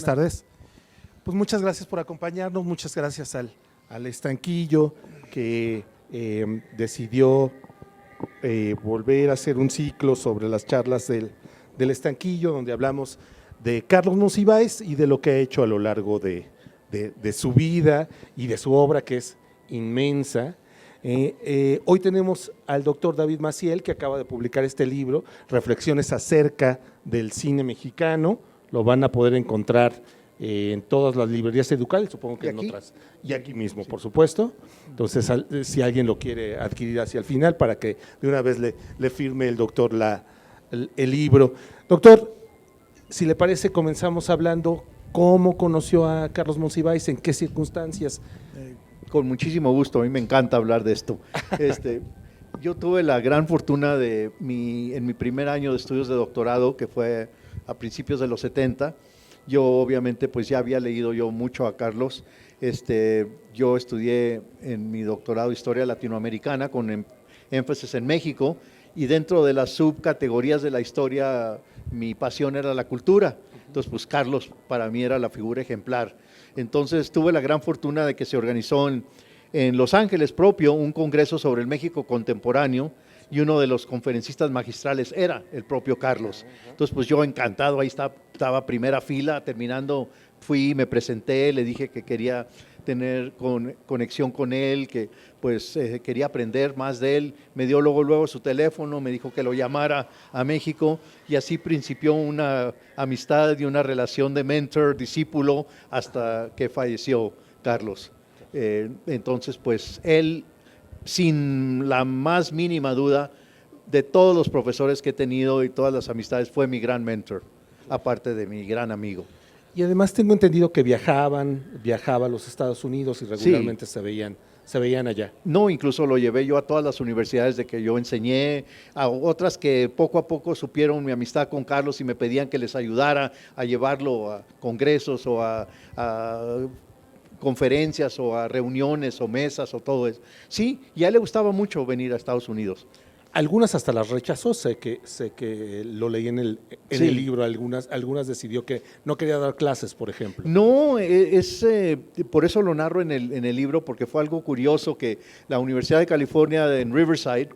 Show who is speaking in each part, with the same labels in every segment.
Speaker 1: tardes. Pues muchas gracias por acompañarnos, muchas gracias al Estanquillo que decidió volver a hacer un ciclo sobre las charlas del Estanquillo, donde hablamos de Carlos Monsiváis y de lo que ha hecho a lo largo de su vida y de su obra, que es inmensa. Hoy tenemos al doctor David Maciel, que acaba de publicar este libro, Reflexiones acerca del cine mexicano. Lo van a poder encontrar en todas las librerías educales, supongo que en otras, y aquí mismo, sí, por supuesto. Entonces, si alguien lo quiere adquirir hacia el final, para que de una vez le firme el doctor el libro. Doctor, si le parece, comenzamos hablando cómo conoció a Carlos Monsiváis, en qué circunstancias.
Speaker 2: Con muchísimo gusto, a mí me encanta hablar de esto. Yo tuve la gran fortuna en mi primer año de estudios de doctorado, que fue a principios de los 70, yo obviamente pues ya había leído yo mucho a Carlos. Yo estudié en mi doctorado Historia Latinoamericana con énfasis en México, y dentro de las subcategorías de la historia mi pasión era la cultura. Entonces pues Carlos para mí era la figura ejemplar. Entonces tuve la gran fortuna de que se organizó en Los Ángeles propio un congreso sobre el México contemporáneo, y uno de los conferencistas magistrales era el propio Carlos. Entonces pues yo encantado, ahí estaba primera fila, terminando fui, me presenté, le dije que quería tener conexión con él, que pues quería aprender más de él. Me dio luego su teléfono, me dijo que lo llamara a México, y así principió una amistad y una relación de mentor-discípulo hasta que falleció Carlos. Entonces pues él, sin la más mínima duda, de todos los profesores que he tenido y todas las amistades, fue mi gran mentor, aparte de mi gran amigo.
Speaker 1: Y además tengo entendido que viajaba a los Estados Unidos y regularmente sí, se veían allá.
Speaker 2: No, incluso lo llevé yo a todas las universidades de que yo enseñé, a otras que poco a poco supieron mi amistad con Carlos y me pedían que les ayudara a llevarlo a congresos o a conferencias o a reuniones o mesas o todo eso. Sí, y a él le gustaba mucho venir a Estados Unidos.
Speaker 1: Algunas hasta las rechazó, sé que lo leí en el libro, algunas decidió que no quería dar clases, por ejemplo.
Speaker 2: No, por eso lo narro en el libro, porque fue algo curioso que la Universidad de California en Riverside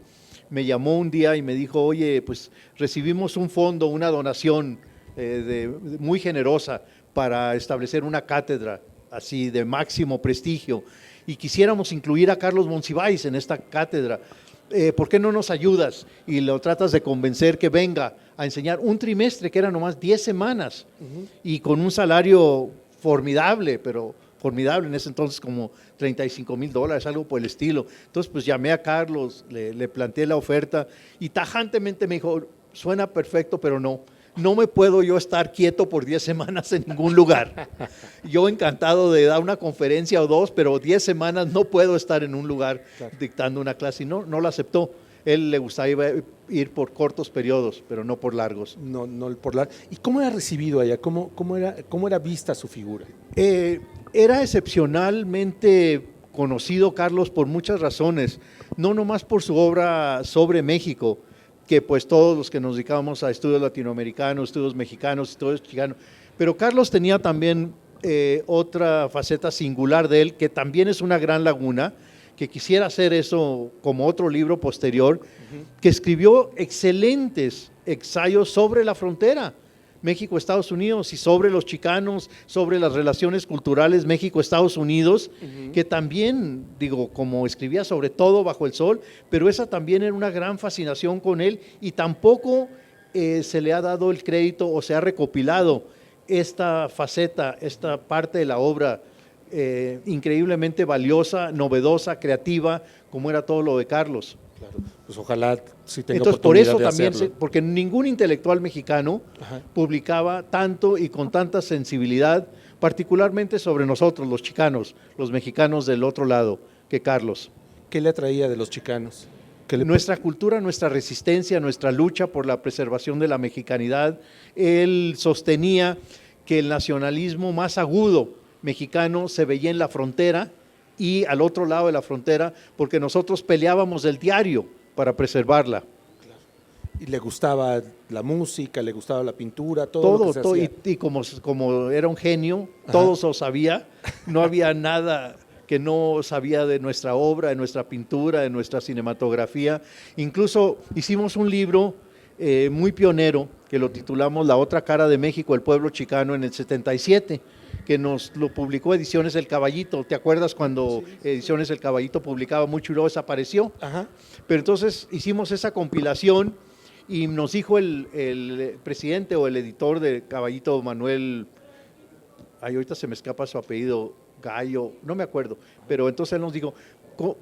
Speaker 2: me llamó un día y me dijo, oye, pues recibimos un fondo, una donación muy generosa para establecer una cátedra así de máximo prestigio, y quisiéramos incluir a Carlos Monsiváis en esta cátedra. ¿Por qué no nos ayudas? Y lo tratas de convencer que venga a enseñar un trimestre, que era nomás 10 semanas, y con un salario formidable, pero formidable en ese entonces, como $35,000, algo por el estilo. Entonces pues llamé a Carlos, le planteé la oferta, y tajantemente me dijo, suena perfecto, pero no me puedo yo estar quieto por 10 semanas en ningún lugar. Yo encantado de dar una conferencia o dos, pero 10 semanas no puedo estar en un lugar dictando una clase, y no lo aceptó. Él le gustaba ir por cortos periodos, pero no por largos.
Speaker 1: No por largos. ¿Y cómo era recibido allá? ¿Cómo era vista su figura?
Speaker 2: Era excepcionalmente conocido Carlos por muchas razones, no nomás por su obra sobre México, que pues todos los que nos dedicábamos a estudios latinoamericanos, estudios mexicanos, estudios chicanos, pero Carlos tenía también otra faceta singular de él, que también es una gran laguna, que quisiera hacer eso como otro libro posterior, que escribió excelentes ensayos sobre la frontera México-Estados Unidos y sobre los chicanos, sobre las relaciones culturales México-Estados Unidos, que también, como escribía sobre todo bajo el sol, pero esa también era una gran fascinación con él, y tampoco se le ha dado el crédito o se ha recopilado esta faceta, esta parte de la obra increíblemente valiosa, novedosa, creativa, como era todo lo de Carlos.
Speaker 1: Claro, pues ojalá sí tenga
Speaker 2: Entonces,
Speaker 1: oportunidad
Speaker 2: por eso
Speaker 1: de
Speaker 2: también,
Speaker 1: hacerlo.
Speaker 2: porque ningún intelectual mexicano publicaba tanto y con tanta sensibilidad, particularmente sobre nosotros, los chicanos, los mexicanos del otro lado, que Carlos.
Speaker 1: ¿Qué le atraía de los chicanos?
Speaker 2: Nuestra cultura, nuestra resistencia, nuestra lucha por la preservación de la mexicanidad. Él sostenía que el nacionalismo más agudo mexicano se veía en la frontera y al otro lado de la frontera, porque nosotros peleábamos del diario para preservarla.
Speaker 1: y le gustaba la música, le gustaba la pintura, todo lo que se hacía.
Speaker 2: Y como era un genio, todo lo sabía, no había nada que no sabía de nuestra obra, de nuestra pintura, de nuestra cinematografía. Incluso hicimos un libro muy pionero que lo titulamos La otra cara de México, el pueblo chicano, en el 77, que nos lo publicó Ediciones El Caballito. ¿Te acuerdas cuando Ediciones El Caballito publicaba mucho y luego desapareció?
Speaker 1: Ajá.
Speaker 2: Pero entonces hicimos esa compilación y nos dijo el presidente o el editor de Caballito, Manuel, ahorita se me escapa su apellido, Gallo, no me acuerdo, pero entonces él nos dijo,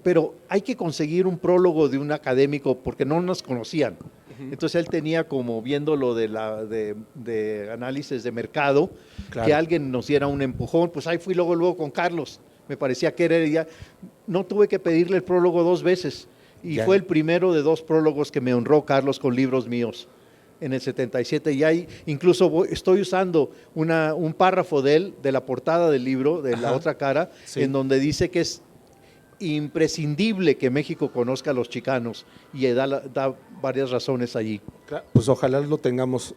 Speaker 2: pero hay que conseguir un prólogo de un académico porque no nos conocían. Entonces él tenía como viéndolo de análisis de mercado, claro, que alguien nos diera un empujón. Pues ahí fui luego con Carlos, me parecía que era ya. No tuve que pedirle el prólogo 2 veces y fue el primero de 2 prólogos que me honró Carlos con libros míos en el 77. Y ahí incluso estoy usando un párrafo de él, de la portada del libro, de La otra cara, en donde dice que es imprescindible que México conozca a los chicanos y da varias razones allí.
Speaker 1: Claro, pues ojalá lo tengamos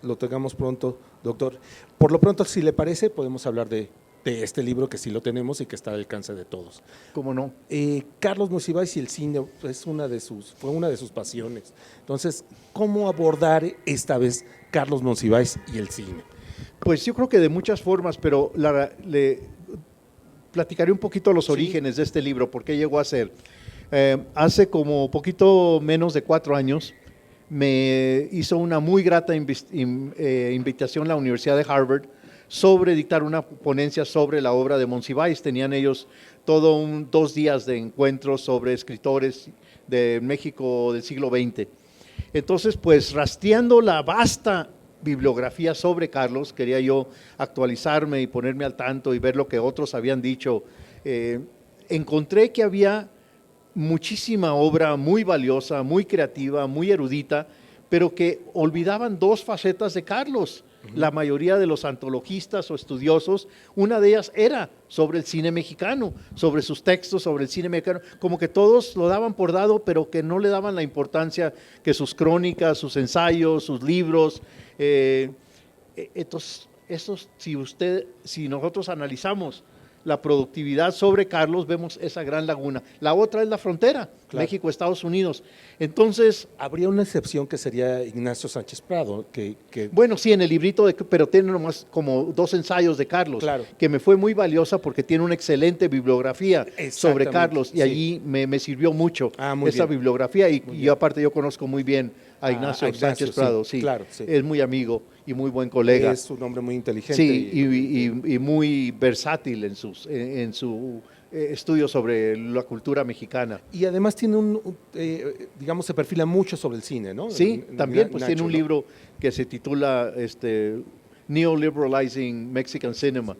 Speaker 1: pronto, doctor. Por lo pronto, si le parece, podemos hablar de este libro que sí lo tenemos y que está al alcance de todos.
Speaker 2: ¿Cómo no?
Speaker 1: Carlos Monsiváis y el cine fue una de sus pasiones. Entonces, ¿cómo abordar esta vez Carlos Monsiváis y el cine?
Speaker 2: Pues yo creo que de muchas formas, pero platicaré un poquito los orígenes de este libro, por qué llegó a ser. Hace como poquito menos de 4 años me hizo una muy grata invitación la Universidad de Harvard sobre dictar una ponencia sobre la obra de Monsiváis. Tenían ellos 2 días de encuentros sobre escritores de México del siglo XX. Entonces, pues rastreando la vasta bibliografía sobre Carlos, quería yo actualizarme y ponerme al tanto y ver lo que otros habían dicho. Encontré que había muchísima obra muy valiosa, muy creativa, muy erudita, pero que olvidaban 2 facetas de Carlos. La mayoría de los antologistas o estudiosos, una de ellas era sobre el cine mexicano, sobre sus textos, sobre el cine mexicano, como que todos lo daban por dado, pero que no le daban la importancia que sus crónicas, sus ensayos, sus libros. Entonces, si nosotros analizamos la productividad sobre Carlos, vemos esa gran laguna. La otra es la frontera, claro, México-Estados Unidos. Entonces,
Speaker 1: habría una excepción que sería Ignacio Sánchez Prado.
Speaker 2: Bueno, sí, en el librito, pero tiene nomás como 2 ensayos de Carlos,
Speaker 1: claro, que
Speaker 2: me fue muy valiosa porque tiene una excelente bibliografía sobre Carlos y allí me sirvió mucho esa bibliografía y yo aparte yo conozco muy bien a Ignacio Sánchez Prado, sí, claro, es muy amigo y muy buen colega.
Speaker 1: Es un hombre muy inteligente.
Speaker 2: Sí, y muy versátil en su estudio sobre la cultura mexicana.
Speaker 1: Y además tiene digamos, se perfila mucho sobre el cine, ¿no?
Speaker 2: Sí, también pues tiene un libro que se titula Neoliberalizing Mexican Cinema.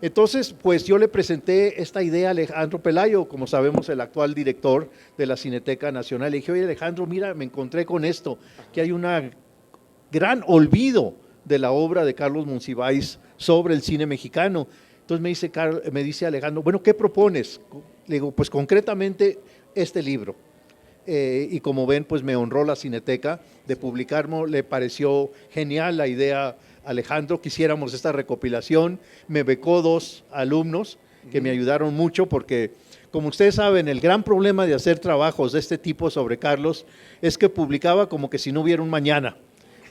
Speaker 2: Entonces, pues yo le presenté esta idea a Alejandro Pelayo, como sabemos, el actual director de la Cineteca Nacional. Le dije, oye Alejandro, mira, me encontré con esto, que hay un gran olvido de la obra de Carlos Monsiváis sobre el cine mexicano. Entonces me dice Alejandro, bueno, ¿qué propones? Le digo, pues concretamente este libro. Y como ven, pues me honró la Cineteca de publicarlo, le pareció genial la idea a Alejandro, quisiéramos esta recopilación, me becó 2 alumnos que me ayudaron mucho porque, como ustedes saben, el gran problema de hacer trabajos de este tipo sobre Carlos es que publicaba como que si no hubiera un mañana,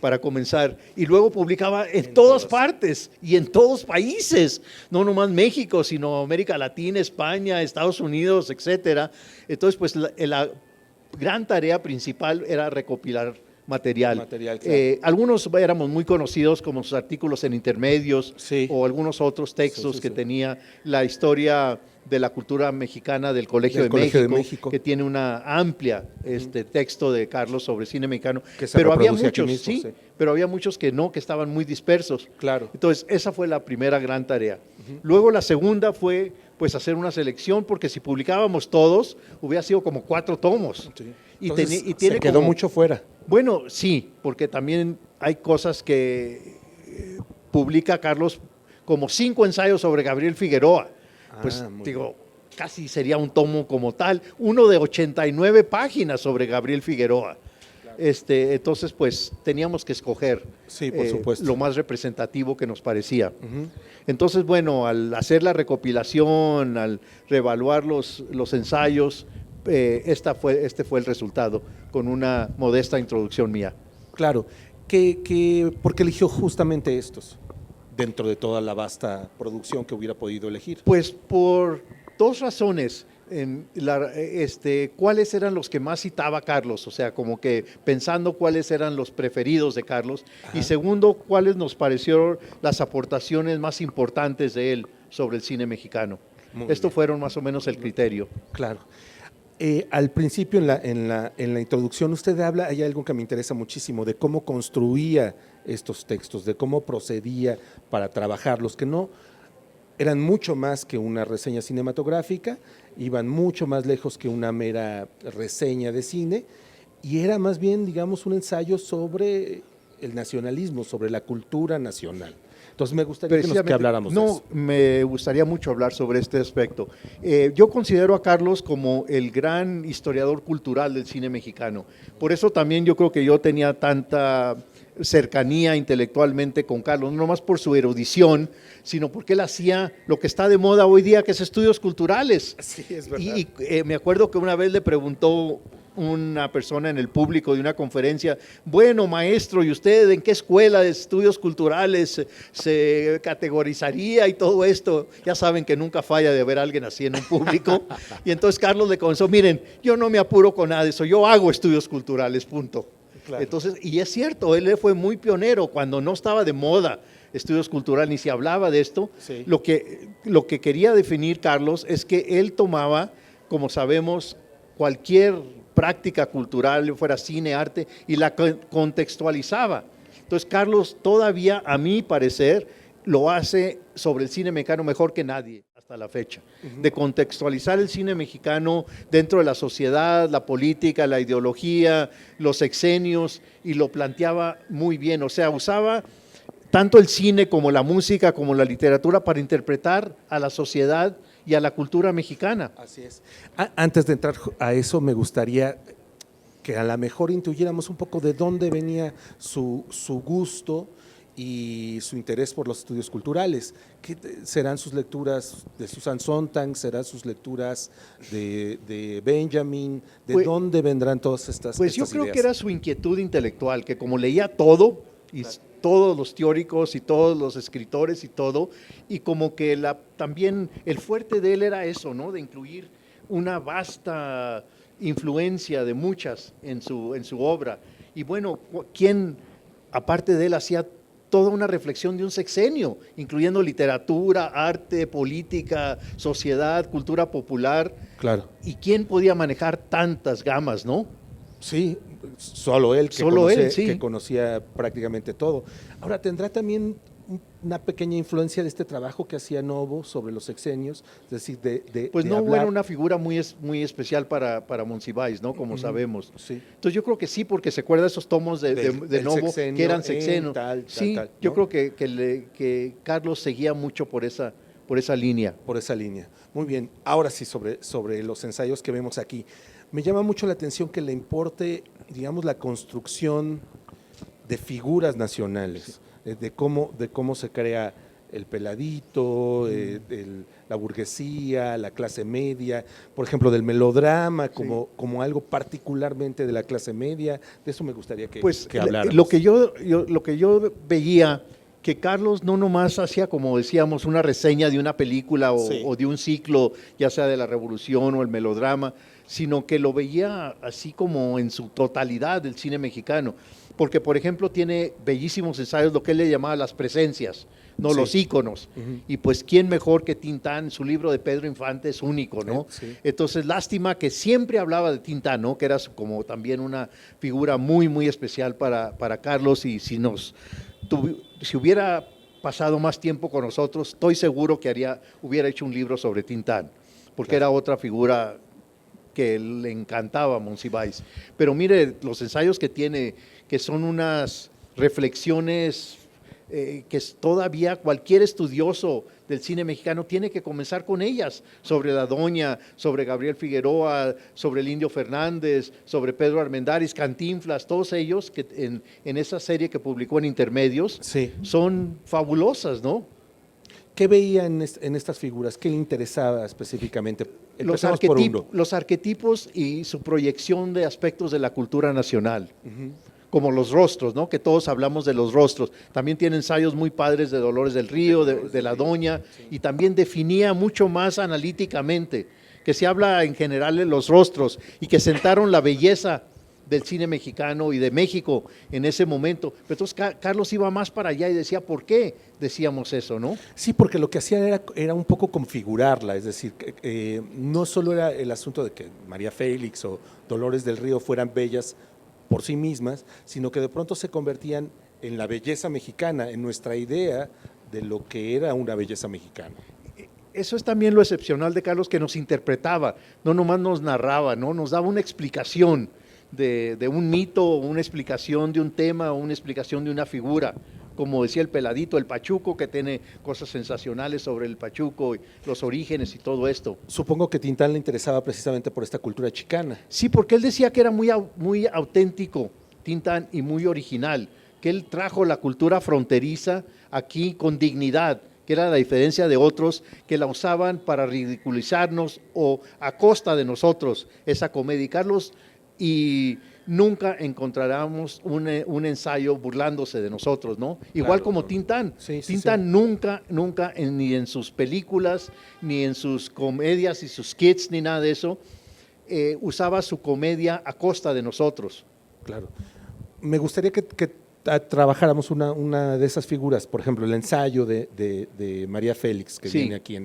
Speaker 2: para comenzar, y luego publicaba en todas partes y en todos países, no nomás México, sino América Latina, España, Estados Unidos, etcétera. Entonces, pues la gran tarea principal era recopilar material. Claro. Algunos éramos muy conocidos como sus artículos en intermedios, sí, o algunos otros textos que tenía la historia de la cultura mexicana del Colegio de México, que tiene una amplia texto de Carlos sobre cine mexicano, pero había muchos, mismo, pero había muchos que no, que estaban muy dispersos.
Speaker 1: Claro.
Speaker 2: Entonces, esa fue la primera gran tarea. Luego la segunda fue pues hacer una selección, porque si publicábamos todos, hubiera sido como 4 tomos.
Speaker 1: Sí.
Speaker 2: Entonces,
Speaker 1: y se quedó mucho fuera.
Speaker 2: Bueno, sí, porque también hay cosas que publica Carlos, como 5 ensayos sobre Gabriel Figueroa. Pues digo, casi sería un tomo como tal, uno de 89 páginas sobre Gabriel Figueroa. Entonces, pues teníamos que escoger
Speaker 1: Sí, por supuesto.
Speaker 2: lo más representativo que nos parecía.
Speaker 1: Ujú.
Speaker 2: Entonces, bueno, al hacer la recopilación, al reevaluar los ensayos, este fue el resultado, con una modesta introducción mía.
Speaker 1: Claro. ¿Por qué eligió justamente estos dentro de toda la vasta producción que hubiera podido elegir?
Speaker 2: Pues por dos razones. ¿Cuáles eran los que más citaba Carlos? O sea, como que pensando cuáles eran los preferidos de Carlos.
Speaker 1: Ajá.
Speaker 2: Y segundo, cuáles nos parecieron las aportaciones más importantes de él sobre el cine mexicano.
Speaker 1: Muy
Speaker 2: Esto
Speaker 1: bien.
Speaker 2: fueron más o menos el criterio.
Speaker 1: Claro. Al principio, en la introducción, usted habla, hay algo que me interesa muchísimo, de cómo construía estos textos, de cómo procedía para trabajarlos, que no eran mucho más que una reseña cinematográfica, iban mucho más lejos que una mera reseña de cine, y era más bien, digamos, un ensayo sobre el nacionalismo, sobre la cultura nacional. Entonces me gustaría que habláramos de eso.
Speaker 2: Me gustaría mucho hablar sobre este aspecto. Yo considero a Carlos como el gran historiador cultural del cine mexicano. Por eso también yo creo que yo tenía tanta cercanía intelectualmente con Carlos, no más por su erudición, sino porque él hacía lo que está de moda hoy día, que es estudios culturales.
Speaker 1: Sí, es verdad.
Speaker 2: Y me acuerdo que una vez le preguntó una persona en el público de una conferencia, bueno, maestro, ¿y usted en qué escuela de estudios culturales se categorizaría y todo esto? Ya saben que nunca falla de ver a alguien así en un público. Y entonces Carlos le comenzó, miren, yo no me apuro con nada de eso, yo hago estudios culturales, punto.
Speaker 1: Claro.
Speaker 2: Entonces, y es cierto, él fue muy pionero cuando no estaba de moda estudios culturales, ni se hablaba de esto.
Speaker 1: Sí.
Speaker 2: Lo que quería definir Carlos es que él tomaba, como sabemos, cualquier práctica cultural, fuera cine, arte, y la contextualizaba. Entonces, Carlos todavía, a mi parecer, lo hace sobre el cine mexicano mejor que nadie hasta la fecha, de contextualizar el cine mexicano dentro de la sociedad, la política, la ideología, los sexenios, y lo planteaba muy bien. O sea, usaba tanto el cine como la música, como la literatura para interpretar a la sociedad y a la cultura mexicana.
Speaker 1: Así es. Antes de entrar a eso, me gustaría que a lo mejor intuyéramos un poco de dónde venía su gusto y su interés por los estudios culturales. ¿Qué serán sus lecturas de Susan Sontag? ¿Serán sus lecturas de Benjamin? ¿De dónde vendrán todas estas
Speaker 2: Pues yo
Speaker 1: estas
Speaker 2: creo
Speaker 1: ideas?
Speaker 2: que era su inquietud intelectual, que como leía todo, y
Speaker 1: Claro.
Speaker 2: todos los teóricos y todos los escritores y todo, y como que también el fuerte de él era eso, ¿no? De incluir una vasta influencia de muchas en su obra. Y bueno, ¿quién, aparte de él, hacía toda una reflexión de un sexenio, incluyendo literatura, arte, política, sociedad, cultura popular?
Speaker 1: Claro.
Speaker 2: ¿Y quién podía manejar tantas gamas, no?
Speaker 1: Sí, solo él,
Speaker 2: Sí.
Speaker 1: que conocía prácticamente todo. Ahora, ¿tendrá también una pequeña influencia de este trabajo que hacía Novo sobre los sexenios? Es decir,
Speaker 2: Pues
Speaker 1: de
Speaker 2: Novo
Speaker 1: hablar.
Speaker 2: era una figura muy especial para Monsiváis, ¿no? Como sabemos.
Speaker 1: Sí.
Speaker 2: Entonces yo creo que sí, porque se acuerda esos tomos de
Speaker 1: Del
Speaker 2: Novo
Speaker 1: sexenio
Speaker 2: que eran
Speaker 1: en
Speaker 2: sexenios.
Speaker 1: tal,
Speaker 2: Sí,
Speaker 1: ¿no?
Speaker 2: yo creo que Carlos seguía mucho por esa línea.
Speaker 1: Por esa línea. Muy bien. Ahora sí, sobre los ensayos que vemos aquí. Me llama mucho la atención que le importe, digamos, la construcción de figuras nacionales, de cómo se crea el peladito, la burguesía, la clase media, por ejemplo, del melodrama como algo particularmente de la clase media. De eso me gustaría que habláramos.
Speaker 2: Lo que yo veía, que Carlos no nomás hacía, como decíamos, una reseña de una película o de un ciclo, ya sea de la Revolución o el melodrama, sino que lo veía así como en su totalidad del cine mexicano. Porque, por ejemplo, tiene bellísimos ensayos, lo que él le llamaba las presencias, no los íconos. Y pues, ¿quién mejor que Tintán? Su libro de Pedro Infante es único, ¿no?
Speaker 1: Sí.
Speaker 2: Entonces, lástima que siempre hablaba de Tintán, ¿no? Que era como también una figura muy especial para Carlos, y si hubiera pasado más tiempo con nosotros, estoy seguro que hubiera hecho un libro sobre Tintán, porque era otra figura que le encantaba a Monsiváis. Pero mire, los ensayos que tiene, que son unas reflexiones que todavía cualquier estudioso del cine mexicano tiene que comenzar con ellas, sobre La Doña, sobre Gabriel Figueroa, sobre el Indio Fernández, sobre Pedro Armendáriz, Cantinflas, todos ellos que en esa serie que publicó en Intermedios,
Speaker 1: Sí.
Speaker 2: son fabulosas, ¿no?
Speaker 1: ¿Qué veía en estas figuras? ¿Qué le interesaba específicamente? Empecemos por uno.
Speaker 2: Los arquetipos y su proyección de aspectos de la cultura nacional. Como los rostros, ¿no? Que todos hablamos de los rostros. También tiene ensayos muy padres de Dolores del Río, de La Doña, y también definía mucho más analíticamente, que se habla en general de los rostros y que sentaron la belleza del cine mexicano y de México en ese momento. Pero entonces Carlos iba más para allá y decía, ¿por qué decíamos eso, no?
Speaker 1: Sí, porque lo que hacía era un poco configurarla, es decir, no solo era el asunto de que María Félix o Dolores del Río fueran bellas por sí mismas, sino que de pronto se convertían en la belleza mexicana, en nuestra idea de lo que era una belleza mexicana.
Speaker 2: Eso es también lo excepcional de Carlos, que nos interpretaba, no nomás nos narraba, ¿no? Nos daba una explicación de un mito, una explicación de un tema, una explicación de una figura. Como decía el Peladito, el Pachuco, que tiene cosas sensacionales sobre el Pachuco, y los orígenes y todo esto.
Speaker 1: Supongo que Tintán le interesaba precisamente por esta cultura chicana.
Speaker 2: Sí, porque él decía que era muy auténtico, Tintán, y muy original, que él trajo la cultura fronteriza aquí con dignidad, que era la diferencia de otros que la usaban para ridiculizarnos o a costa de nosotros, esa comedia. Y Carlos, y nunca encontráramos un ensayo burlándose de nosotros, ¿no? Igual
Speaker 1: Claro,
Speaker 2: como
Speaker 1: ¿no?
Speaker 2: Tintán.
Speaker 1: Sí,
Speaker 2: Tintán nunca, ni en sus películas, ni en sus comedias y sus skits, ni nada de eso, usaba su comedia a costa de nosotros.
Speaker 1: Claro. Me gustaría que trabajáramos una de esas figuras, por ejemplo, el ensayo de María Félix, que
Speaker 2: Sí.
Speaker 1: viene aquí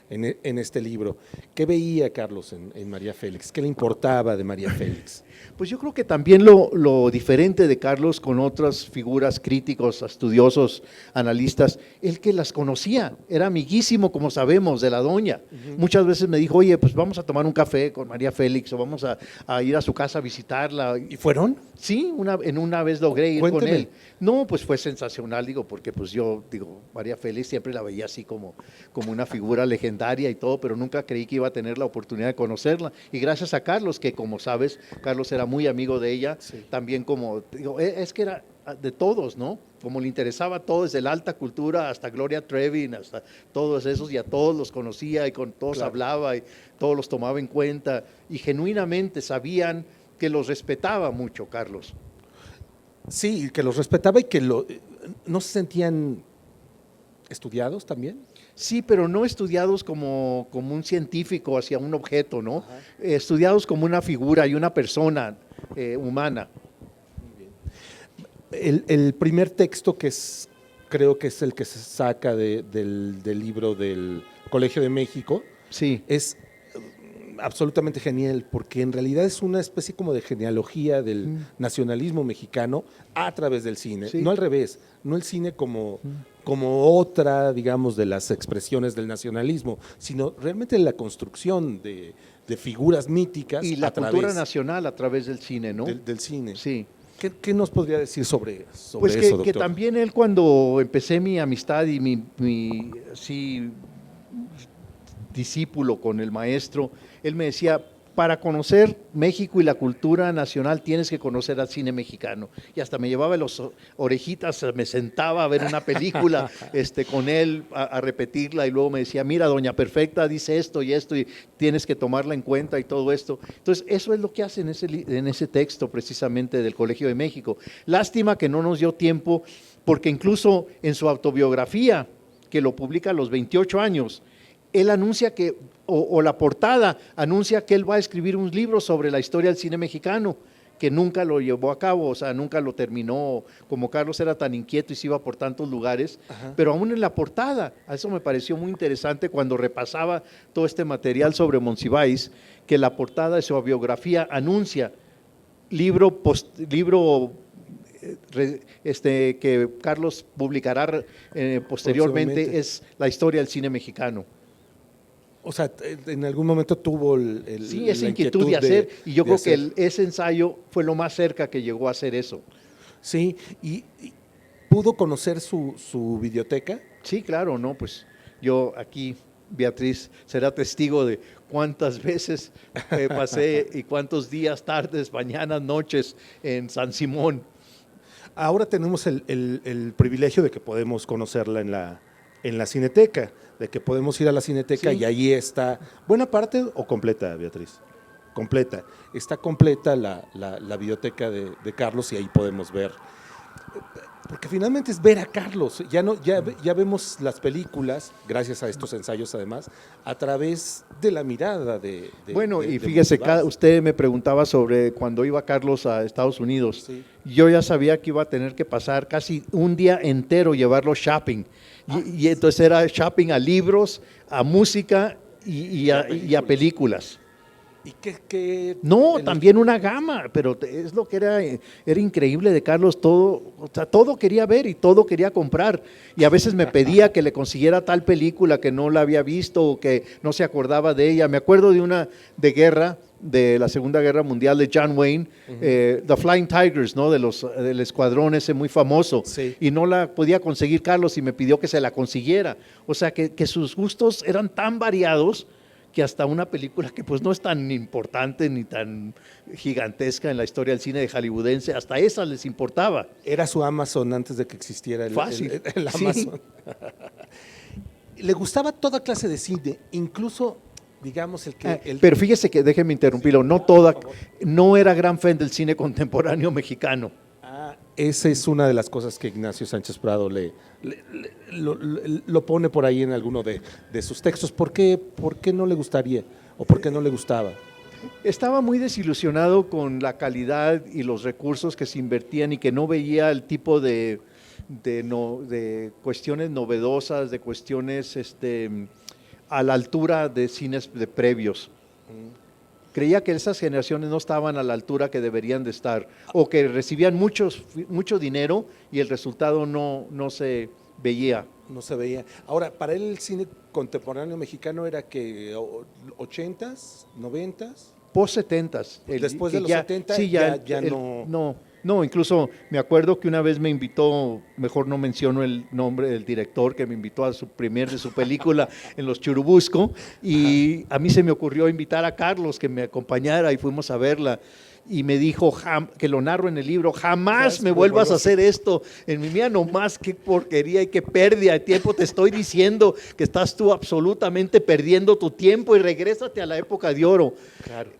Speaker 1: en este libro. ¿Qué veía Carlos en María Félix? ¿Qué le importaba de María Félix?
Speaker 2: Pues yo creo que también lo diferente de Carlos con otras figuras críticos, estudiosos, analistas, el que las conocía, era amiguísimo, como sabemos, de La Doña. Muchas veces me dijo, oye, pues vamos a tomar un café con María Félix o vamos a ir a su casa a visitarla.
Speaker 1: ¿Y fueron?
Speaker 2: Sí, una vez logré ir
Speaker 1: Cuénteme.
Speaker 2: con él. No, pues fue sensacional, digo, porque pues yo, digo, María Félix siempre la veía así como una figura legendaria y todo, pero nunca creí que iba a tener la oportunidad de conocerla. Y gracias a Carlos, que como sabes, Carlos era muy amigo de ella,
Speaker 1: Sí.
Speaker 2: también como, digo, es que era de todos, ¿no? Como le interesaba todo, desde la alta cultura hasta Gloria Trevi, hasta todos esos, y a todos los conocía y con todos
Speaker 1: Claro.
Speaker 2: hablaba y todos los tomaba en cuenta y genuinamente sabían que los respetaba mucho, Carlos.
Speaker 1: Sí, que los respetaba y que no se sentían estudiados también.
Speaker 2: Sí, pero no estudiados como un científico hacia un objeto, ¿no? Estudiados como una figura y una persona humana.
Speaker 1: El primer texto creo que es el que se saca del libro del Colegio de México,
Speaker 2: Sí,
Speaker 1: es absolutamente genial, porque en realidad es una especie como de genealogía del nacionalismo mexicano a través del cine,
Speaker 2: Sí.
Speaker 1: no al revés, no el cine como otra, digamos, de las expresiones del nacionalismo, sino realmente la construcción de figuras míticas
Speaker 2: y la
Speaker 1: a
Speaker 2: cultura
Speaker 1: través
Speaker 2: nacional a través del cine, ¿no?
Speaker 1: del cine.
Speaker 2: Sí.
Speaker 1: ¿Qué nos podría decir sobre
Speaker 2: Pues
Speaker 1: eso,
Speaker 2: que
Speaker 1: doctor?
Speaker 2: también él, cuando empecé mi amistad y mi sí, discípulo con el maestro, él me decía, para conocer México y la cultura nacional tienes que conocer al cine mexicano. Y hasta me llevaba las orejitas, me sentaba a ver una película con él, a repetirla, y luego me decía, mira, Doña Perfecta dice esto y tienes que tomarla en cuenta y todo esto. Entonces, eso es lo que hace en ese texto precisamente del Colegio de México. Lástima que no nos dio tiempo, porque incluso en su autobiografía, que lo publica a los 28 años, él anuncia que, o la portada anuncia que él va a escribir un libro sobre la historia del cine mexicano, que nunca lo llevó a cabo, o sea, nunca lo terminó, como Carlos era tan inquieto y se iba por tantos lugares.
Speaker 1: Ajá.
Speaker 2: Pero aún en la portada, a eso me pareció muy interesante cuando repasaba todo este material sobre Monsiváis, que la portada de su biografía anuncia libro que Carlos publicará posteriormente, es la historia del cine mexicano.
Speaker 1: O sea, en algún momento tuvo
Speaker 2: Sí, esa
Speaker 1: la
Speaker 2: inquietud de hacer, y yo creo
Speaker 1: hacer.
Speaker 2: que ese ensayo fue lo más cerca que llegó a hacer eso.
Speaker 1: Sí, ¿Pudo conocer su videoteca?
Speaker 2: Sí, claro, no, pues yo aquí, Beatriz, será testigo de cuántas veces pasé y cuántos días, tardes, mañanas, noches en San Simón.
Speaker 1: Ahora tenemos el privilegio de que podemos conocerla en la Cineteca, de que podemos ir a la Cineteca
Speaker 2: Sí.
Speaker 1: y ahí está, buena parte o completa, Beatriz, completa. Está completa la biblioteca de Carlos y ahí podemos ver. Porque finalmente es ver a Carlos, ya vemos las películas, gracias a estos ensayos además, a través de la mirada
Speaker 2: Bueno,
Speaker 1: de
Speaker 2: y fíjese,
Speaker 1: Monsiváis.
Speaker 2: usted me preguntaba sobre cuando iba Carlos a Estados Unidos.
Speaker 1: Sí.
Speaker 2: Yo ya sabía que iba a tener que pasar casi un día entero llevarlo shopping. Y entonces era shopping a libros, a música y a películas.
Speaker 1: ¿Y qué
Speaker 2: No, también una gama, pero es lo que era increíble de Carlos, todo, o sea, todo quería ver y todo quería comprar. Y a veces me pedía que le consiguiera tal película que no la había visto o que no se acordaba de ella. Me acuerdo de una de guerra, de la Segunda Guerra Mundial de John Wayne, The Flying Tigers, ¿no? Del escuadrón ese muy famoso.
Speaker 1: Sí.
Speaker 2: Y no la podía conseguir Carlos y me pidió que se la consiguiera. O sea, que sus gustos eran tan variados que hasta una película que pues no es tan importante ni tan gigantesca en la historia del cine de hollywoodense, hasta esa les importaba.
Speaker 1: Era su Amazon antes de que existiera
Speaker 2: Fácil.
Speaker 1: el
Speaker 2: Sí.
Speaker 1: Amazon. Le gustaba toda clase de cine, incluso, digamos,
Speaker 2: Pero fíjese que, déjeme interrumpirlo, no era gran fan del cine contemporáneo mexicano.
Speaker 1: Esa es una de las cosas que Ignacio Sánchez Prado lo pone por ahí en alguno de sus textos. ¿Por qué no le gustaría o por qué no le gustaba?
Speaker 2: Estaba muy desilusionado con la calidad y los recursos que se invertían y que no veía el tipo de cuestiones novedosas, de cuestiones a la altura de cines de previos. Creía que esas generaciones no estaban a la altura que deberían de estar o que recibían mucho dinero y el resultado no se veía.
Speaker 1: No se veía. Ahora, para él el cine contemporáneo mexicano era que 80s, 90s.
Speaker 2: Post 70s.
Speaker 1: Después de los 70
Speaker 2: sí,
Speaker 1: ya no.
Speaker 2: No, incluso me acuerdo que una vez me invitó, mejor no menciono el nombre del director, que me invitó a su de su película en Los Churubusco, y a mí se me ocurrió invitar a Carlos que me acompañara y fuimos a verla. Y me dijo, que lo narro en el libro, jamás me vuelvas a hacer esto en mi vida, nomás qué porquería y qué pérdida de tiempo. Te estoy diciendo que estás tú absolutamente perdiendo tu tiempo y regrésate a la época de oro.
Speaker 1: Claro.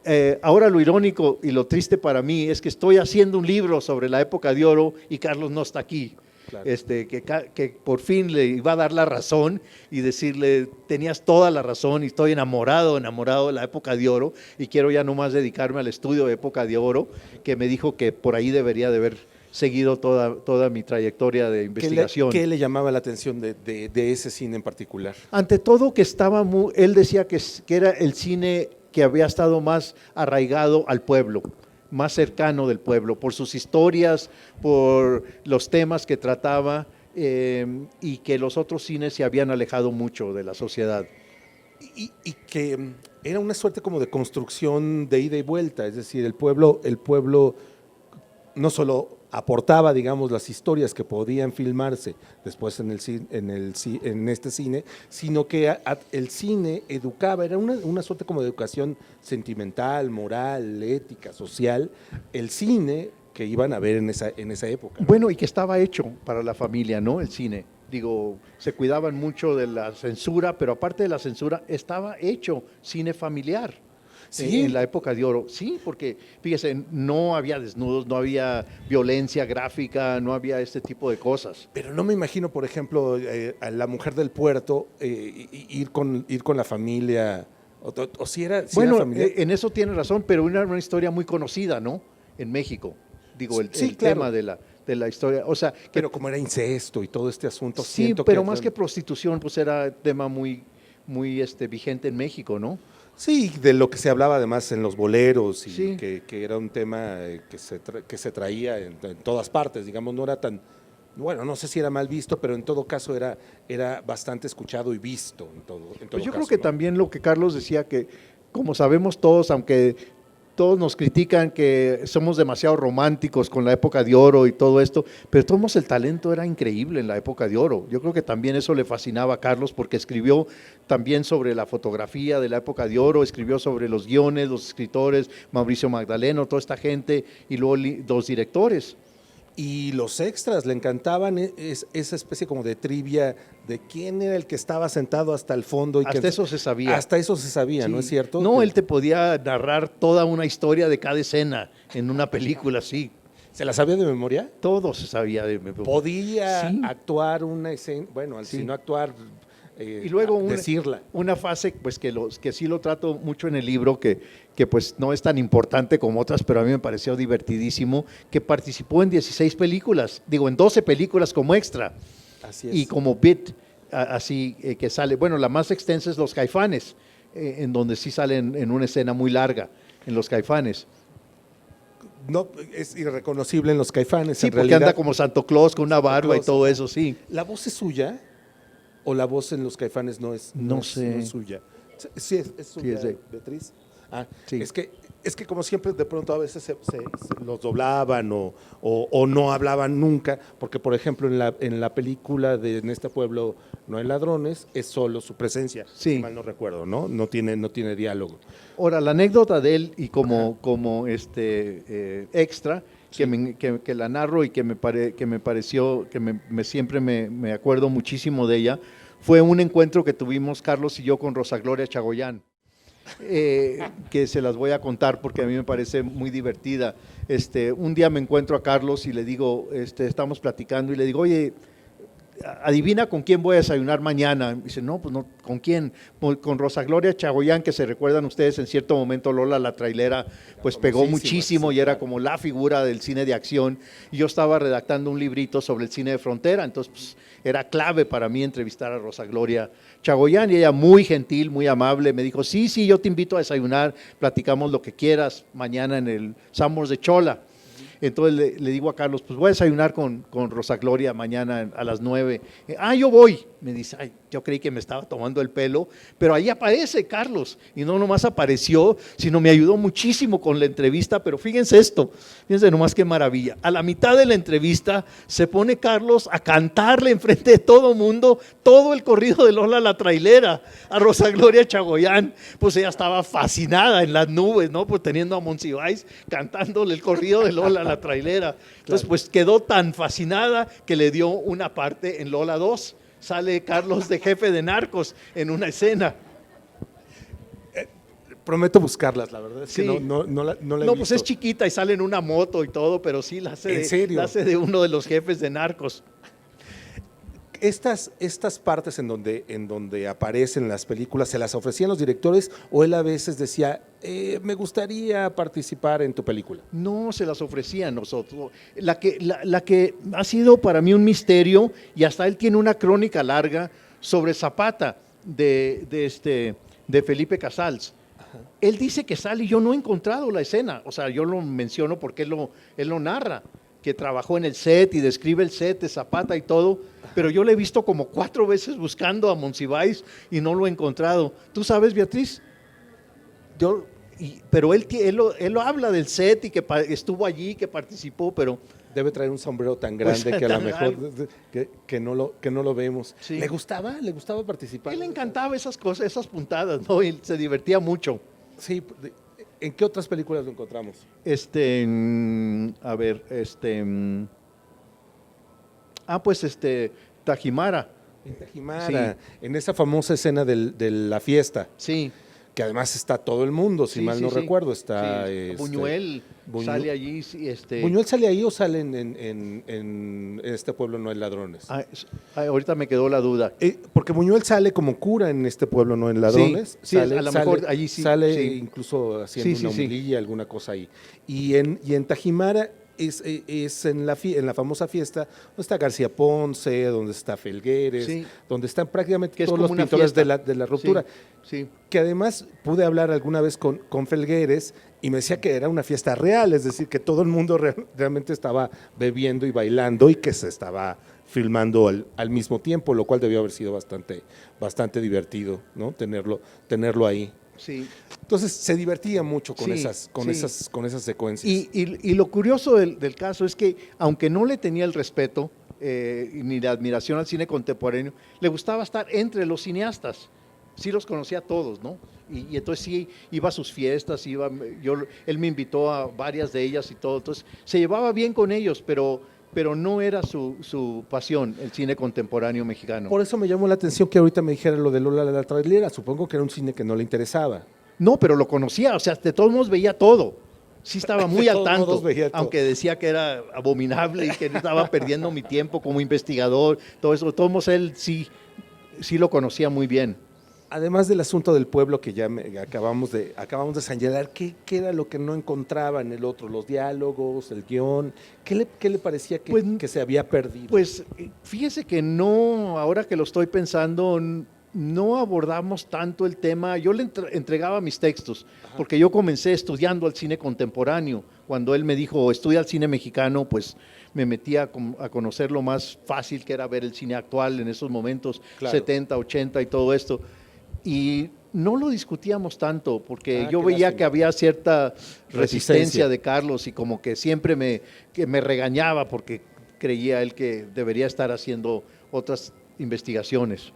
Speaker 2: Ahora lo irónico y lo triste para mí es que estoy haciendo un libro sobre la época de oro y Carlos no está aquí. Claro. Que por fin le iba a dar la razón y decirle, tenías toda la razón y estoy enamorado de la época de oro y quiero ya nomás dedicarme al estudio de época de oro, que me dijo que por ahí debería de haber seguido toda mi trayectoria de investigación.
Speaker 1: ¿Qué le llamaba la atención de ese cine en particular?
Speaker 2: Ante todo que él decía que era el cine que había estado más arraigado al pueblo, más cercano del pueblo, por sus historias, por los temas que trataba y que los otros cines se habían alejado mucho de la sociedad.
Speaker 1: Y que era una suerte como de construcción de ida y vuelta, es decir, el pueblo no solo aportaba, digamos, las historias que podían filmarse después en este cine, sino que el cine educaba, era una suerte como de educación sentimental, moral, ética, social, el cine que iban a ver en esa época, ¿no?
Speaker 2: Bueno, y que estaba hecho para la familia, ¿no? El cine. Digo, se cuidaban mucho de la censura, pero aparte de la censura, estaba hecho cine familiar. Sí. En la época de oro, sí, porque fíjese, no había desnudos, no había violencia gráfica, no había este tipo de cosas.
Speaker 1: Pero no me imagino, por ejemplo, a La Mujer del Puerto, ir con la familia, o si era
Speaker 2: bueno,
Speaker 1: familiar.
Speaker 2: En eso tiene razón, pero era una historia muy conocida, ¿no? En México, digo, el
Speaker 1: claro.
Speaker 2: tema de la historia, o sea…
Speaker 1: Pero como era incesto y todo este asunto,
Speaker 2: sí, pero más que prostitución, pues era tema muy vigente en México, ¿no?
Speaker 1: Sí, de lo que se hablaba además en los boleros y
Speaker 2: sí.
Speaker 1: que era un tema que se traía en todas partes, digamos, no era tan, bueno, no sé si era mal visto, pero en todo caso era bastante escuchado y visto en todo
Speaker 2: pues yo
Speaker 1: caso,
Speaker 2: creo que
Speaker 1: ¿no?
Speaker 2: también lo que Carlos decía, que como sabemos todos, aunque todos nos critican que somos demasiado románticos con la época de oro y todo esto, pero todos el talento era increíble en la época de oro. Yo creo que también eso le fascinaba a Carlos porque escribió también sobre la fotografía de la época de oro, escribió sobre los guiones, los escritores, Mauricio Magdaleno, toda esta gente y luego los directores.
Speaker 1: Y los extras le encantaban esa especie como de trivia de quién era el que estaba sentado hasta el fondo.
Speaker 2: Hasta eso se sabía.
Speaker 1: Hasta eso se sabía,
Speaker 2: Sí.
Speaker 1: ¿no es cierto?
Speaker 2: No, él te podía narrar toda una historia de cada escena en una película, sí.
Speaker 1: ¿Se la sabía de memoria?
Speaker 2: Todo se sabía de memoria.
Speaker 1: Podía
Speaker 2: Sí.
Speaker 1: actuar una escena, bueno,
Speaker 2: Sí.
Speaker 1: si no actuar,
Speaker 2: Y luego
Speaker 1: decirla.
Speaker 2: una fase pues que sí lo trato mucho en el libro, que pues no es tan importante como otras, pero a mí me pareció divertidísimo, que participó en 16 películas, digo, en 12 películas como extra.
Speaker 1: Así es.
Speaker 2: Y como bit, así que sale, bueno, la más extensa es Los Caifanes, en donde sí sale en una escena muy larga, en Los Caifanes.
Speaker 1: No, es irreconocible en los Caifanes,
Speaker 2: Sí,
Speaker 1: en
Speaker 2: porque
Speaker 1: realidad.
Speaker 2: anda como Santo Claus con una barba y
Speaker 1: Claus,
Speaker 2: todo
Speaker 1: ajá.
Speaker 2: eso, sí.
Speaker 1: ¿La voz es suya? ¿O la voz en los Caifanes no es,
Speaker 2: No sé.
Speaker 1: no es suya? Sí, es suya,
Speaker 2: es de-
Speaker 1: Beatriz. Ah,
Speaker 2: Sí.
Speaker 1: es que como siempre de pronto a veces se los doblaban o no hablaban nunca, porque por ejemplo en la película de En este pueblo no hay ladrones, es solo su presencia,
Speaker 2: Sí.
Speaker 1: si mal no recuerdo, ¿no? No tiene diálogo.
Speaker 2: Ahora, la anécdota de él y como extra,
Speaker 1: Sí.
Speaker 2: que la narro y que me pareció, que siempre me acuerdo muchísimo de ella, fue un encuentro que tuvimos Carlos y yo con Rosa Gloria Chagoyán, que se las voy a contar porque a mí me parece muy divertida. Un día me encuentro a Carlos y le digo, estamos platicando y le digo, oye, adivina con quién voy a desayunar mañana. Y dice, no, pues no, ¿con quién? Con Rosa Gloria Chagoyán, que se recuerdan ustedes, en cierto momento Lola la trailera, pues pegó
Speaker 1: famosísima,
Speaker 2: muchísimo
Speaker 1: sí,
Speaker 2: y era
Speaker 1: claro.
Speaker 2: como la figura del cine de acción. Y yo estaba redactando un librito sobre el cine de frontera, entonces pues, era clave para mí entrevistar a Rosa Gloria Chagoyán y ella muy gentil, muy amable, me dijo, sí, yo te invito a desayunar, platicamos lo que quieras mañana en el Sambors de Chola. Entonces le digo a Carlos, pues voy a desayunar con Rosa Gloria mañana a las 9. Yo voy. Me dice, ay, yo creí que me estaba tomando el pelo, pero ahí aparece Carlos. Y no nomás apareció, sino me ayudó muchísimo con la entrevista. Pero fíjense esto, fíjense nomás qué maravilla. A la mitad de la entrevista se pone Carlos a cantarle enfrente de todo mundo todo el corrido de Lola la trailera a Rosa Gloria Chagoyán. Pues ella estaba fascinada en las nubes, ¿no? Pues teniendo a Monsiváis cantándole el corrido de Lola la trailera. Entonces,
Speaker 1: Claro.
Speaker 2: pues quedó tan fascinada que le dio una parte en Lola 2. Sale Carlos de jefe de narcos en una escena.
Speaker 1: Prometo buscarlas, la verdad es que
Speaker 2: Sí.
Speaker 1: no la he
Speaker 2: No,
Speaker 1: visto.
Speaker 2: pues es chiquita y sale en una moto y todo, pero sí la hace,
Speaker 1: ¿En serio?
Speaker 2: la hace de uno de los jefes de narcos.
Speaker 1: Estas partes en donde aparecen las películas, ¿se las ofrecían los directores o él a veces decía, me gustaría participar en tu película?
Speaker 2: No, se las ofrecía a nosotros. La que ha sido para mí un misterio, y hasta él tiene una crónica larga sobre Zapata de Felipe Casals. Él dice que sale y yo no he encontrado la escena. O sea, yo lo menciono porque él lo narra, que trabajó en el set y describe el set de Zapata y todo, pero yo lo he visto como 4 veces buscando a Monsiváis y no lo he encontrado. ¿Tú sabes, Beatriz? Pero él lo habla del set y que estuvo allí, que participó, pero
Speaker 1: Debe traer un sombrero tan
Speaker 2: Pues,
Speaker 1: grande que a lo
Speaker 2: tan
Speaker 1: mejor
Speaker 2: alto.
Speaker 1: que no lo vemos.
Speaker 2: Sí.
Speaker 1: ¿Le gustaba? ¿Le gustaba participar?
Speaker 2: él le encantaba esas cosas, esas puntadas, ¿no? Y se divertía mucho.
Speaker 1: Sí. ¿En qué otras películas lo encontramos?
Speaker 2: A ver, Tajimara,
Speaker 1: En Tajimara, en esa famosa escena de la fiesta,
Speaker 2: sí.
Speaker 1: que además está todo el mundo, si
Speaker 2: Sí,
Speaker 1: mal
Speaker 2: sí,
Speaker 1: no
Speaker 2: sí.
Speaker 1: recuerdo. Está
Speaker 2: Sí. Buñuel sale allí, sí,
Speaker 1: ¿Buñuel sale ahí o sale en este pueblo no hay ladrones?
Speaker 2: ahorita me quedó la duda.
Speaker 1: Porque Buñuel sale como cura en este pueblo no en ladrones.
Speaker 2: Sí, a lo mejor allí sí,
Speaker 1: Sale
Speaker 2: sí.
Speaker 1: incluso haciendo
Speaker 2: Sí,
Speaker 1: una
Speaker 2: sí, sí.
Speaker 1: homilía, alguna cosa ahí. Y en Tajimara es en la famosa fiesta donde está García Ponce, donde está Felgueres,
Speaker 2: Sí.
Speaker 1: donde están prácticamente
Speaker 2: Que es
Speaker 1: todos
Speaker 2: como
Speaker 1: los
Speaker 2: una
Speaker 1: pintores
Speaker 2: fiesta.
Speaker 1: de la ruptura.
Speaker 2: Sí.
Speaker 1: Que además pude hablar alguna vez con Felgueres y me decía que era una fiesta real, es decir, que todo el mundo realmente estaba bebiendo y bailando y que se estaba filmando al mismo tiempo, lo cual debió haber sido bastante divertido, ¿no? Tenerlo ahí.
Speaker 2: Sí.
Speaker 1: Entonces se divertía mucho con,
Speaker 2: Sí,
Speaker 1: con esas secuencias.
Speaker 2: Y lo curioso del caso es que, aunque no le tenía el respeto ni la admiración al cine contemporáneo, le gustaba estar entre los cineastas. Sí los conocía a todos, ¿no? Y entonces sí iba a sus fiestas, él me invitó a varias de ellas y todo. Entonces se llevaba bien con ellos, pero no era su pasión el cine contemporáneo mexicano.
Speaker 1: Por eso me llamó la atención que ahorita me dijera lo de Lola la trailera. Supongo que era un cine que no le interesaba.
Speaker 2: No, pero lo conocía, o sea, de todos modos veía todo. Sí estaba muy
Speaker 1: De
Speaker 2: al
Speaker 1: todos
Speaker 2: tanto,
Speaker 1: modos veía todo.
Speaker 2: aunque decía que era abominable y que estaba perdiendo mi tiempo como investigador, todo eso. De todos modos él sí lo conocía muy bien.
Speaker 1: Además del asunto del pueblo que ya acabamos de señalar, ¿qué era lo que no encontraba en el otro? ¿Los diálogos, el guión? ¿Qué le parecía que se había perdido?
Speaker 2: Pues fíjese que no, ahora que lo estoy pensando, no abordamos tanto el tema. Yo le entregaba mis textos, porque yo comencé estudiando al cine contemporáneo. Cuando él me dijo, estudia el cine mexicano, pues me metí a conocer lo más fácil que era ver el cine actual en esos momentos,
Speaker 1: Claro.
Speaker 2: 70, 80 y todo esto. Y no lo discutíamos tanto, porque yo
Speaker 1: qué
Speaker 2: veía
Speaker 1: lástima.
Speaker 2: que había cierta
Speaker 1: Resistencia.
Speaker 2: resistencia de Carlos y como que siempre me regañaba porque creía él que debería estar haciendo otras investigaciones.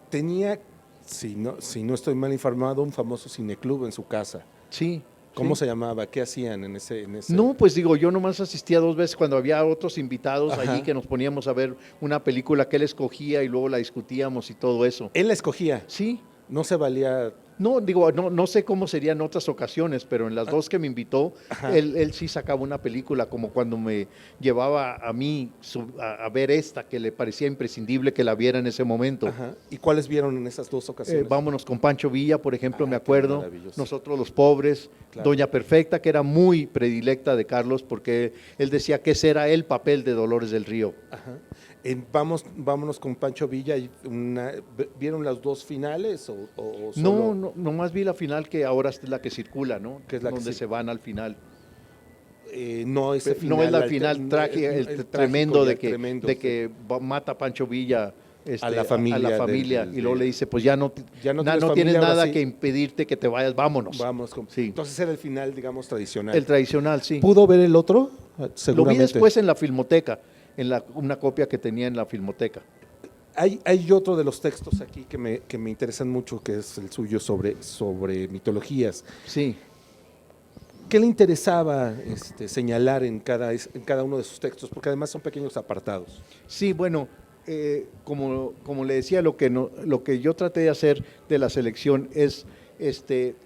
Speaker 1: Tenía, si no estoy mal informado, un famoso cineclub en su casa.
Speaker 2: Sí.
Speaker 1: ¿Cómo
Speaker 2: sí.
Speaker 1: se llamaba? ¿Qué hacían en ese?
Speaker 2: No, pues digo, yo nomás asistía 2 veces cuando había otros invitados
Speaker 1: Ajá.
Speaker 2: allí que nos poníamos a ver una película que él escogía y luego la discutíamos y todo eso.
Speaker 1: Él la escogía.
Speaker 2: Sí.
Speaker 1: No se valía.
Speaker 2: No, digo, no sé cómo serían en otras ocasiones, pero en las 2 que me invitó, él sí sacaba una película, como cuando me llevaba a mí a ver esta, que le parecía imprescindible que la viera en ese momento.
Speaker 1: Ajá. ¿Y cuáles vieron en esas 2 ocasiones?
Speaker 2: Vámonos con Pancho Villa, por ejemplo, me
Speaker 1: qué
Speaker 2: acuerdo.
Speaker 1: maravilloso.
Speaker 2: Nosotros los pobres,
Speaker 1: Claro.
Speaker 2: Doña Perfecta, que era muy predilecta de Carlos, porque él decía que ese era el papel de Dolores del Río.
Speaker 1: Ajá. Vámonos con Pancho Villa. ¿Vieron las 2 finales o solo?
Speaker 2: No, nomás vi la final, que ahora es la que circula, ¿no?
Speaker 1: Que es la que
Speaker 2: donde se van al final.
Speaker 1: No ese final.
Speaker 2: No es la final
Speaker 1: el
Speaker 2: tremendo
Speaker 1: trágico y
Speaker 2: de
Speaker 1: tremendo,
Speaker 2: que mata a Pancho Villa
Speaker 1: a la familia
Speaker 2: y luego le dice, pues ya no
Speaker 1: tienes
Speaker 2: tienes
Speaker 1: familia, ahora
Speaker 2: nada
Speaker 1: sí.
Speaker 2: que impedirte que te vayas, vámonos.
Speaker 1: Vamos.
Speaker 2: Sí.
Speaker 1: Entonces era el final, digamos, tradicional.
Speaker 2: El tradicional, sí.
Speaker 1: ¿Pudo ver el otro?
Speaker 2: Lo vi
Speaker 1: Seguramente.
Speaker 2: después en la Filmoteca, una copia que tenía en la Filmoteca.
Speaker 1: Hay otro de los textos aquí que me interesan mucho, que es el suyo sobre mitologías.
Speaker 2: Sí.
Speaker 1: ¿Qué le interesaba señalar en cada uno de sus textos? Porque además son pequeños apartados.
Speaker 2: Sí, bueno, como le decía, lo que yo traté de hacer de la selección es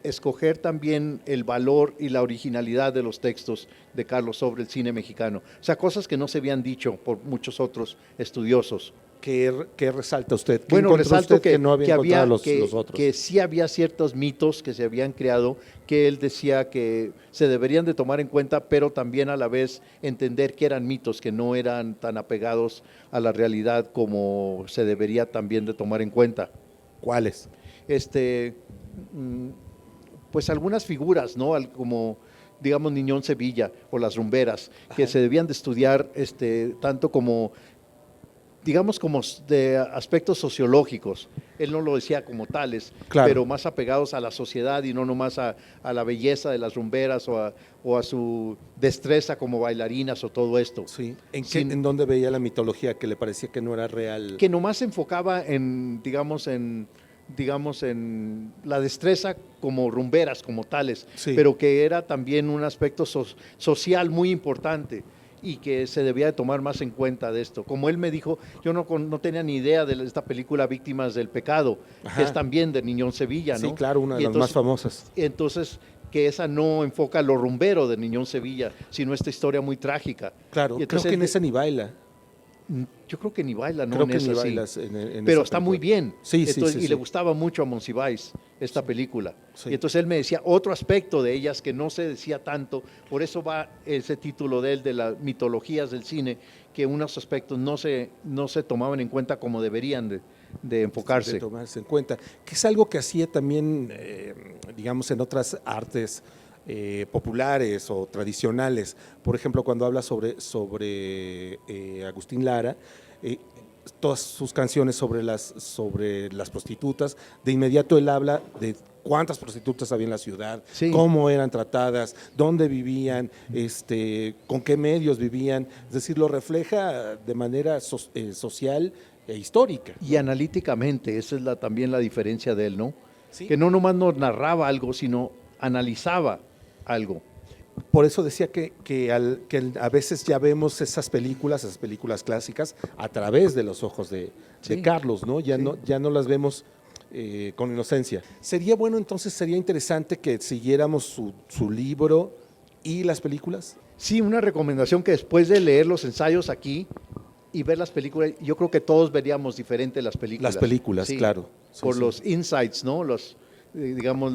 Speaker 2: escoger también el valor y la originalidad de los textos de Carlos sobre el cine mexicano. O sea, cosas que no se habían dicho por muchos otros estudiosos.
Speaker 1: ¿Qué resalta usted? ¿Qué
Speaker 2: Bueno,
Speaker 1: encontró
Speaker 2: resalto
Speaker 1: usted que no había encontrado los otros?
Speaker 2: que sí había ciertos mitos que se habían creado, que él decía que se deberían de tomar en cuenta, pero también a la vez entender que eran mitos, que no eran tan apegados a la realidad como se debería también de tomar en cuenta.
Speaker 1: ¿Cuáles?
Speaker 2: Pues algunas figuras, ¿no? Como digamos Niñón Sevilla o las rumberas, que se debían de estudiar tanto como digamos como de aspectos sociológicos. Él no lo decía como tales,
Speaker 1: claro,
Speaker 2: pero más apegados a la sociedad y no nomás a la belleza de las rumberas o a su destreza como bailarinas o todo esto.
Speaker 1: Sí. ¿En dónde veía la mitología que le parecía que no era real?
Speaker 2: Que nomás se enfocaba digamos en la destreza como rumberas, como tales,
Speaker 1: sí,
Speaker 2: pero que era también un aspecto social muy importante y que se debía de tomar más en cuenta de esto. Como él me dijo, yo no tenía ni idea de esta película Víctimas del Pecado, que es también de Niñón Sevilla, ¿no?
Speaker 1: Sí, claro, una de las más famosas.
Speaker 2: Entonces, que esa no enfoca lo rumbero de Niñón Sevilla, sino esta historia muy trágica.
Speaker 1: Claro,
Speaker 2: y entonces,
Speaker 1: creo que en esa ni baila.
Speaker 2: Yo creo que ni baila, ¿no?
Speaker 1: Creo que
Speaker 2: en
Speaker 1: ni
Speaker 2: esa,
Speaker 1: bailas
Speaker 2: sí.
Speaker 1: en
Speaker 2: Pero
Speaker 1: esa
Speaker 2: está
Speaker 1: película.
Speaker 2: muy bien.
Speaker 1: Sí,
Speaker 2: entonces,
Speaker 1: sí.
Speaker 2: Y le gustaba mucho a Monsiváis esta película.
Speaker 1: Sí.
Speaker 2: Y entonces él me decía otro aspecto de ellas que no se decía tanto, por eso va ese título de él, de las mitologías del cine, que unos aspectos no se tomaban en cuenta como deberían de enfocarse.
Speaker 1: De tomarse en cuenta. Que es algo que hacía también, digamos, en otras artes populares o tradicionales. Por ejemplo, cuando habla sobre Agustín Lara, todas sus canciones sobre las prostitutas. De inmediato él habla de cuántas prostitutas había en la ciudad,
Speaker 2: Sí.
Speaker 1: cómo eran tratadas, dónde vivían, con qué medios vivían. Es decir, lo refleja de manera social e histórica.
Speaker 2: Y analíticamente, esa es también la diferencia de él, ¿no?
Speaker 1: Sí.
Speaker 2: Que no nomás nos narraba algo, sino analizaba algo.
Speaker 1: Por eso decía que a veces ya vemos esas películas clásicas, a través de los ojos de
Speaker 2: Sí.
Speaker 1: Carlos, ¿no? Ya,
Speaker 2: Sí.
Speaker 1: ya no las vemos con inocencia. Sería bueno, entonces, sería interesante que siguiéramos su libro y las películas.
Speaker 2: Sí, una recomendación que después de leer los ensayos aquí y ver las películas, yo creo que todos veríamos diferente las películas.
Speaker 1: Las películas,
Speaker 2: Sí,
Speaker 1: claro. Sí,
Speaker 2: por
Speaker 1: sí.
Speaker 2: los insights, ¿no? Digamos,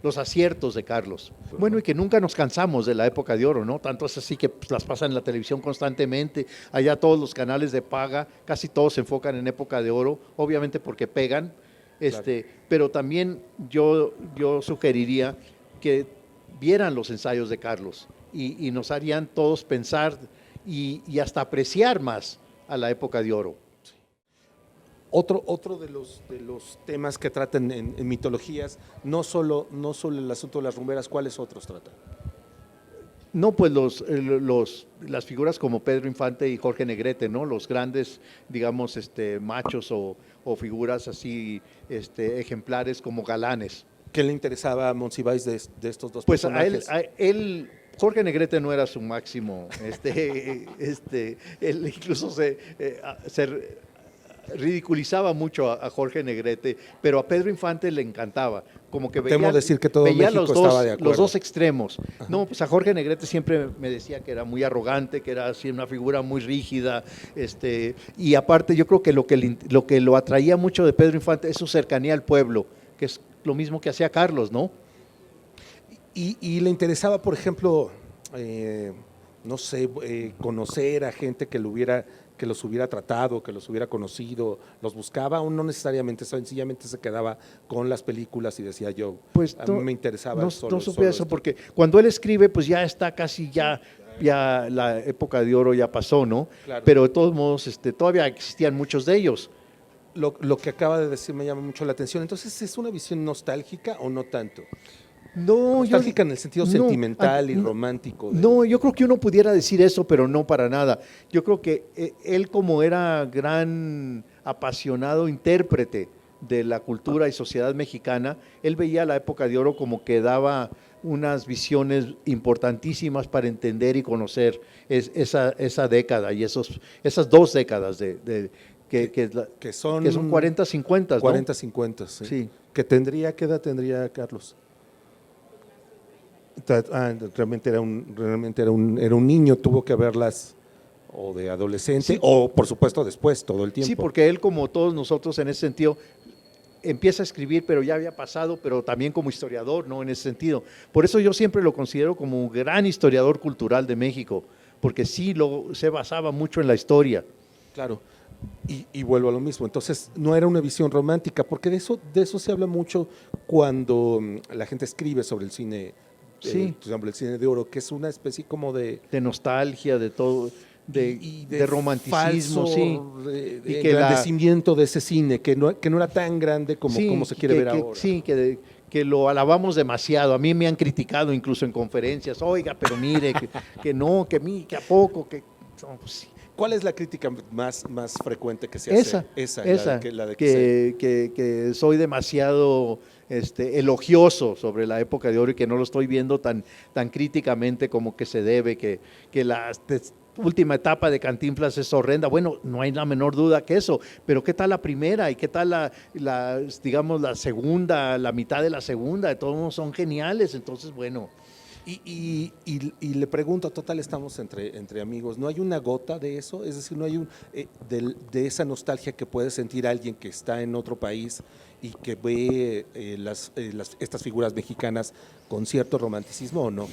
Speaker 2: los aciertos de Carlos. Bueno, y que nunca nos cansamos de la época de oro, ¿no? Tanto es así que pues, las pasan en la televisión constantemente. Allá todos los canales de paga, casi todos se enfocan en época de oro, obviamente porque pegan.
Speaker 1: Claro.
Speaker 2: Pero también yo sugeriría que vieran los ensayos de Carlos y nos harían todos pensar y hasta apreciar más a la época de oro.
Speaker 1: Otro de los temas que tratan en mitologías, no solo el asunto de las rumberas, ¿cuáles otros tratan?
Speaker 2: No, pues las figuras como Pedro Infante y Jorge Negrete, ¿no? Los grandes, digamos, machos o figuras así, ejemplares como galanes.
Speaker 1: ¿Qué le interesaba a Monsiváis de estos dos
Speaker 2: Pues
Speaker 1: personajes?
Speaker 2: a él, Jorge Negrete no era su máximo, él incluso se ridiculizaba mucho a Jorge Negrete, pero a Pedro Infante le encantaba, como que veía,
Speaker 1: Temo decir que todo
Speaker 2: veía
Speaker 1: México
Speaker 2: los
Speaker 1: estaba de acuerdo.
Speaker 2: los dos extremos. No, pues a Jorge Negrete siempre me decía que era muy arrogante, que era así una figura muy rígida, y aparte yo creo que lo que lo atraía mucho de Pedro Infante es su cercanía al pueblo, que es lo mismo que hacía Carlos, ¿no?
Speaker 1: Y le interesaba, por ejemplo, no sé, conocer a gente que los hubiera tratado, que los hubiera conocido, los buscaba, o no necesariamente, sencillamente se quedaba con las películas y decía yo,
Speaker 2: Pues
Speaker 1: a mí me interesaba
Speaker 2: no
Speaker 1: solo
Speaker 2: supe eso,
Speaker 1: esto.
Speaker 2: porque cuando él escribe, pues ya está casi ya la época de oro ya pasó, ¿no?
Speaker 1: Claro.
Speaker 2: Pero de todos modos, todavía existían muchos de ellos.
Speaker 1: Lo que acaba de decir me llama mucho la atención. Entonces, ¿es una visión nostálgica o no tanto?
Speaker 2: No,
Speaker 1: Nostálgica en el sentido
Speaker 2: no,
Speaker 1: sentimental y
Speaker 2: no,
Speaker 1: romántico.
Speaker 2: No, yo creo que uno pudiera decir eso, pero no para nada. Yo creo que él, como era gran apasionado intérprete de la cultura y sociedad mexicana, él veía la época de oro como que daba unas visiones importantísimas para entender y conocer esa década y esas dos décadas
Speaker 1: que son
Speaker 2: 40, 50, ¿no?
Speaker 1: 40, 50, sí.
Speaker 2: Sí.
Speaker 1: ¿Qué edad tendría Carlos? Realmente era un niño, tuvo que verlas o de adolescente,
Speaker 2: Sí.
Speaker 1: o por supuesto después, todo el tiempo.
Speaker 2: Sí, porque él, como todos nosotros en ese sentido, empieza a escribir, pero ya había pasado, pero también como historiador, ¿no? En ese sentido. Por eso yo siempre lo considero como un gran historiador cultural de México, porque sí se basaba mucho en la historia.
Speaker 1: Claro. Y vuelvo a lo mismo, entonces no era una visión romántica, porque de eso se habla mucho cuando la gente escribe sobre el cine,
Speaker 2: Sí.
Speaker 1: sobre el cine de oro, que es una especie como de
Speaker 2: De nostalgia, de todo, de romanticismo,
Speaker 1: falso
Speaker 2: sí. Y que
Speaker 1: engrandecimiento de ese cine, que no era tan grande como,
Speaker 2: sí,
Speaker 1: como se quiere ver ahora.
Speaker 2: Sí, que lo alabamos demasiado. A mí me han criticado incluso en conferencias. Oiga, pero mire, que no, que a poco, que no, pues sí.
Speaker 1: ¿Cuál es la crítica más frecuente que se hace?
Speaker 2: Esa,
Speaker 1: la de que
Speaker 2: que soy demasiado elogioso sobre la época de oro y que no lo estoy viendo tan críticamente como que se debe, que la última etapa de Cantinflas es horrenda. Bueno, no hay la menor duda que eso, pero ¿qué tal la primera y qué tal digamos, la segunda, la mitad de la segunda? De todos modos son geniales, entonces bueno.
Speaker 1: Y le pregunto, total, estamos entre amigos, ¿no hay una gota de eso? Es decir, ¿no hay de esa nostalgia que puede sentir alguien que está en otro país y que ve estas figuras mexicanas con cierto romanticismo o no?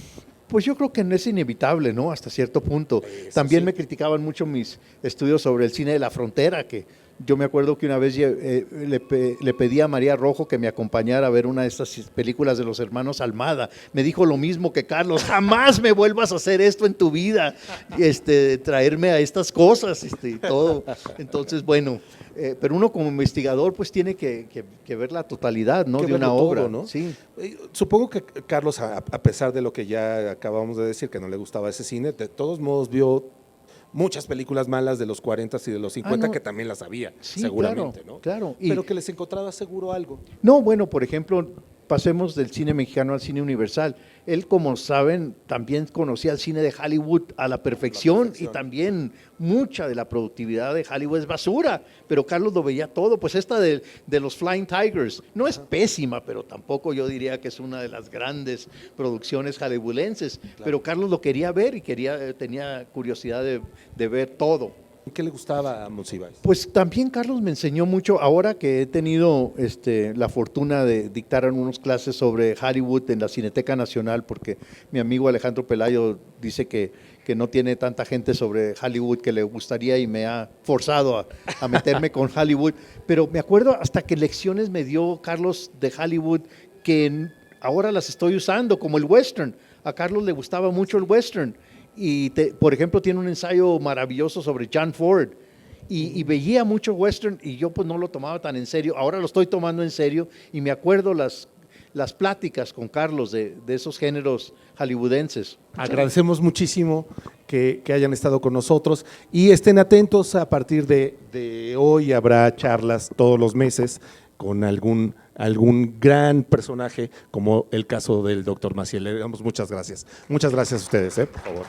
Speaker 2: Pues yo creo que no es inevitable, ¿no? Hasta cierto punto.
Speaker 1: Eso
Speaker 2: También
Speaker 1: sí.
Speaker 2: me criticaban mucho mis estudios sobre el cine de la frontera, que Yo me acuerdo que una vez le pedí a María Rojo que me acompañara a ver una de estas películas de los hermanos Almada. Me dijo lo mismo que Carlos, jamás me vuelvas a hacer esto en tu vida, traerme a estas cosas y todo. Entonces, bueno, pero uno como investigador pues tiene que ver la totalidad, ¿no? De una obra,
Speaker 1: todo, ¿no?
Speaker 2: Sí.
Speaker 1: Supongo que Carlos, a pesar de lo que ya acabamos de decir, que no le gustaba ese cine, de todos modos vio muchas películas malas de los 40 y de los 50
Speaker 2: no.
Speaker 1: que también las había,
Speaker 2: Sí,
Speaker 1: seguramente,
Speaker 2: claro,
Speaker 1: ¿no?
Speaker 2: claro.
Speaker 1: Pero que les encontraba seguro algo.
Speaker 2: No, bueno, por ejemplo, pasemos del cine mexicano al cine universal. Él, como saben, también conocía el cine de Hollywood a la perfección y también mucha de la productividad de Hollywood es basura, pero Carlos lo veía todo. Pues esta de los Flying Tigers no es pésima, pero tampoco yo diría que es una de las grandes producciones hollywoodenses, pero Carlos lo quería ver y tenía curiosidad de ver todo.
Speaker 1: ¿Qué le gustaba a Monsiváis?
Speaker 2: Pues también Carlos me enseñó mucho, ahora que he tenido la fortuna de dictar algunas clases sobre Hollywood en la Cineteca Nacional, porque mi amigo Alejandro Pelayo dice que no tiene tanta gente sobre Hollywood que le gustaría y me ha forzado a meterme con Hollywood, pero me acuerdo hasta que lecciones me dio Carlos de Hollywood que ahora las estoy usando, como el western. A Carlos le gustaba mucho el western. Y, por ejemplo, tiene un ensayo maravilloso sobre John Ford. Y veía mucho western y yo pues no lo tomaba tan en serio. Ahora lo estoy tomando en serio y me acuerdo las pláticas con Carlos de esos géneros hollywoodenses.
Speaker 1: Agradecemos muchísimo que hayan estado con nosotros y estén atentos. A partir de hoy habrá charlas todos los meses con algún gran personaje, como el caso del doctor Maciel. Le damos muchas gracias. Muchas gracias a ustedes, por favor.